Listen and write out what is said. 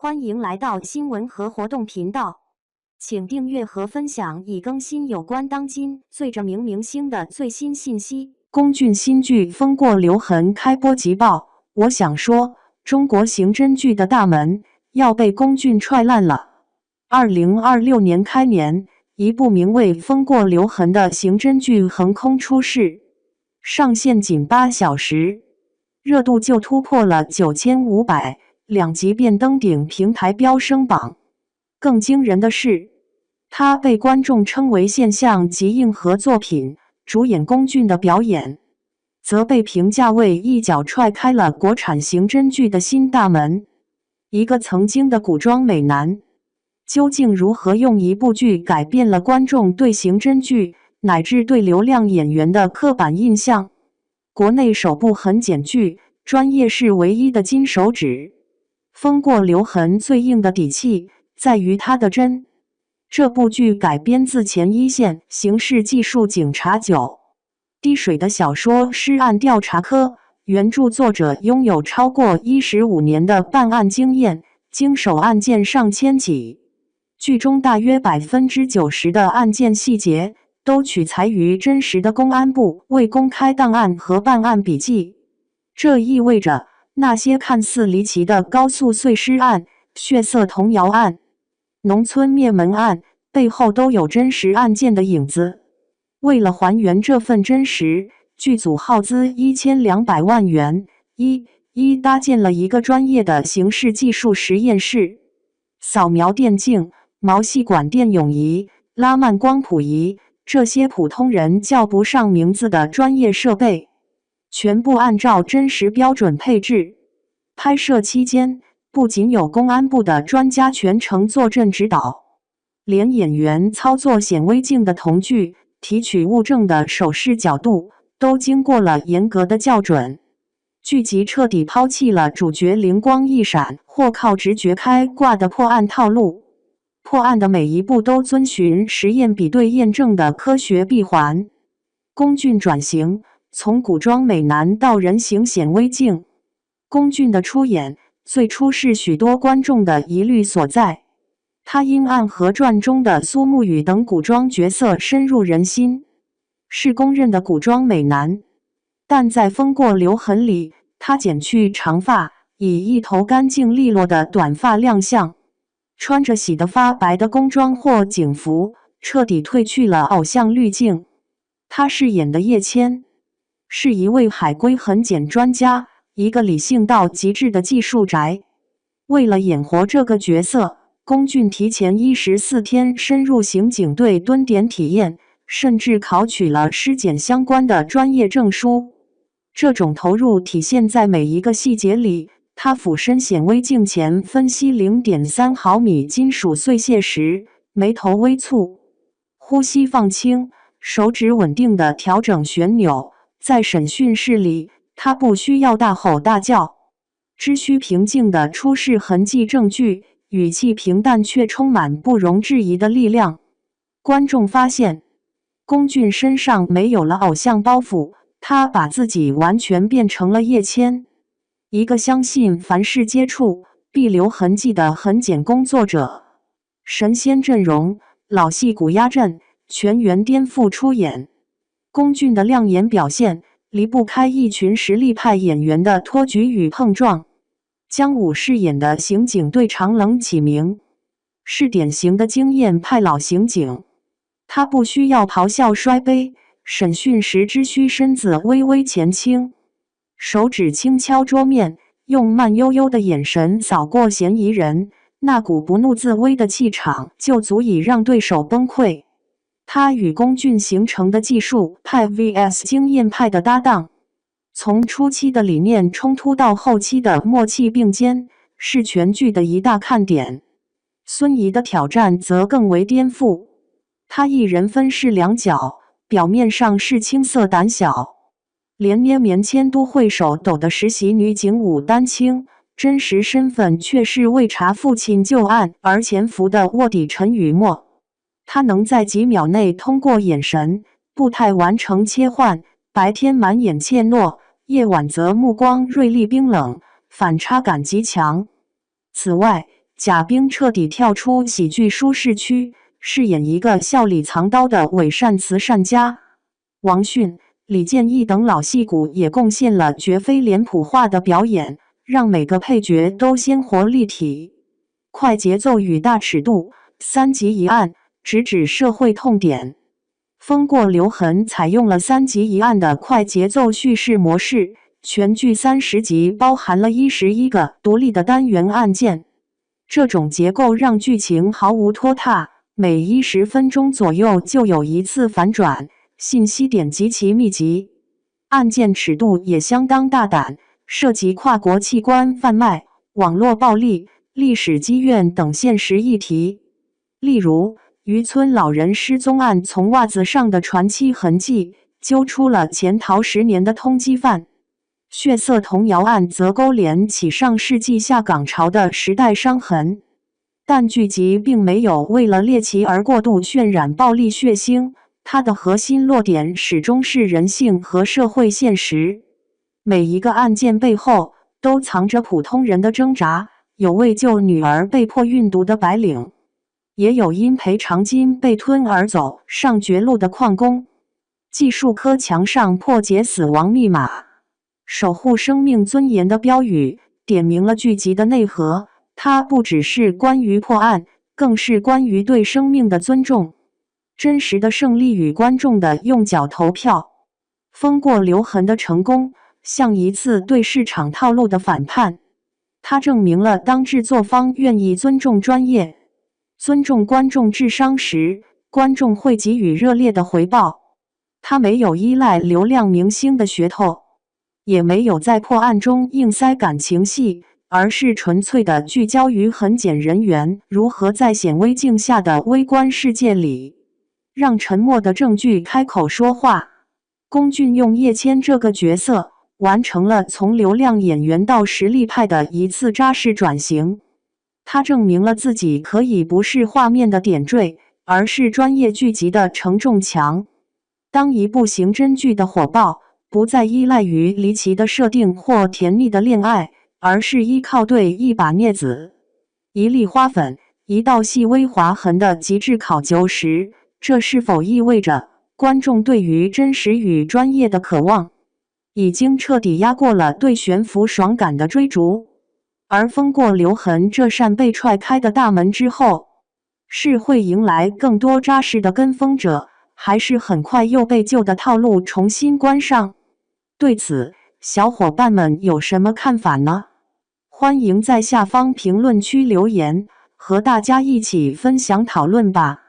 欢迎来到新闻和活动频道，请订阅和分享已更新有关当今最着名明星的最新信息。龚俊新剧《风过留痕》开播即爆，我想说，中国刑侦剧的大门要被龚俊踹烂了。2026年开年，一部名为《风过留痕》的刑侦剧横空出世，上线仅8小时，热度就突破了9500。2集便登顶平台飙升榜。更惊人的是，它被观众称为现象级硬核作品，主演龚俊的表演则被评价为一脚踹开了国产刑侦剧的新大门。一个曾经的古装美男，究竟如何用一部剧改变了观众对刑侦剧乃至对流量演员的刻板印象？国内首部痕检剧，专业是唯一的金手指。风过留痕最硬的底气在于它的真。这部剧改编自前一线刑事技术警察9滴水的小说《尸案调查科》，原著作者拥有超过15年的办案经验，经手案件上千起。剧中大约90%的案件细节都取材于真实的公安部未公开档案和办案笔记，这意味着那些看似离奇的高速碎尸案、血色童谣案、农村灭门案背后都有真实案件的影子。为了还原这份真实，剧组耗资1200万元，搭建了一个专业的刑事技术实验室，扫描电镜、毛细管电泳仪、拉曼光谱仪，这些普通人叫不上名字的专业设备，全部按照真实标准配置。拍摄期间，不仅有公安部的专家全程坐镇指导，连演员操作显微镜的瞳距、提取物证的手势角度都经过了严格的校准。剧集彻底抛弃了主角灵光一闪或靠直觉开挂的破案套路，破案的每一步都遵循实验比对验证的科学闭环。龚俊转型，从古装美男到人形显微镜。龚俊的出演最初是许多观众的疑虑所在，他因《暗河传》中的苏沐雨等古装角色深入人心，是公认的古装美男。但在《风过留痕》里，他剪去长发，以一头干净利落的短发亮相，穿着洗得发白的工装或警服，彻底褪去了偶像滤镜。他饰演的叶谦是一位海归痕检专家，一个理性到极致的技术宅。为了演活这个角色，龚俊提前14天深入刑警队蹲点体验，甚至考取了尸检相关的专业证书。这种投入体现在每一个细节里，他俯身显微镜前分析 0.3 毫米金属碎屑时，眉头微蹙，呼吸放轻，手指稳定地调整旋钮。在审讯室里，他不需要大吼大叫，只需平静地出示痕迹证据，语气平淡却充满不容置疑的力量。观众发现，龚俊身上没有了偶像包袱，他把自己完全变成了叶谦，一个相信凡事接触必留痕迹的痕检工作者。神仙阵容，老戏骨压阵，全员颠覆出演。龚俊的亮眼表现离不开一群实力派演员的托举与碰撞。姜武饰演的刑警队长冷启明是典型的经验派老刑警，他不需要咆哮摔杯，审讯时只需身子微微前倾，手指轻敲桌面，用慢悠悠的眼神扫过嫌疑人，那股不怒自威的气场就足以让对手崩溃。他与龚俊形成的技术派 vs 经验派的搭档，从初期的理念冲突到后期的默契并肩，是全剧的一大看点。孙怡的挑战则更为颠覆，她一人分饰2角，表面上是青涩胆小、连捏棉签都会手抖的实习女警武丹青，真实身份却是为查父亲旧案而潜伏的卧底陈雨墨。他能在几秒内通过眼神、步态完成切换，白天满眼怯懦，夜晚则目光锐利冰冷，反差感极强。此外，贾冰彻底跳出喜剧舒适区，饰演一个笑里藏刀的伪善慈善家。王迅、李建义等老戏骨也贡献了绝非脸谱化的表演，让每个配角都鲜活立体。快节奏与大尺度，3集一案，直指社会痛点。风过留痕采用了3集一案的快节奏叙事模式，全剧30集包含了11个独立的单元案件。这种结构让剧情毫无拖沓，每10分钟左右就有一次反转，信息点极其密集。案件尺度也相当大胆，涉及跨国器官贩卖、网络暴力、历史积怨等现实议题。例如，渔村老人失踪案从袜子上的传奇痕迹揪出了潜逃10年的通缉犯。血色童谣案则勾连起上世纪下港潮的时代伤痕，但剧集并没有为了猎奇而过度渲染暴力血腥，它的核心落点始终是人性和社会现实。每一个案件背后都藏着普通人的挣扎，有为救女儿被迫运毒的白领，也有因赔偿金被吞而走上绝路的矿工。技术科墙上破解死亡密码，守护生命尊严的标语，点明了剧集的内核。它不只是关于破案，更是关于对生命的尊重。真实的胜利与观众的用脚投票。风过留痕的成功，像一次对市场套路的反叛。它证明了当制作方愿意尊重专业，尊重观众智商时，观众会给予热烈的回报。它没有依赖流量明星的噱头，也没有在破案中硬塞感情戏，而是纯粹的聚焦于痕检人员如何在显微镜下的微观世界里，让沉默的证据开口说话。龚俊用叶谦这个角色，完成了从流量演员到实力派的一次扎实转型。他证明了自己可以不是画面的点缀，而是专业剧集的承重墙。当一部刑侦剧的火爆，不再依赖于离奇的设定或甜蜜的恋爱，而是依靠对一把镊子、一粒花粉、一道细微划痕的极致考究时，这是否意味着观众对于真实与专业的渴望已经彻底压过了对悬浮爽感的追逐？而风过留痕这扇被踹开的大门之后，是会迎来更多扎实的跟风者，还是很快又被旧的套路重新关上？对此，小伙伴们有什么看法呢？欢迎在下方评论区留言，和大家一起分享讨论吧。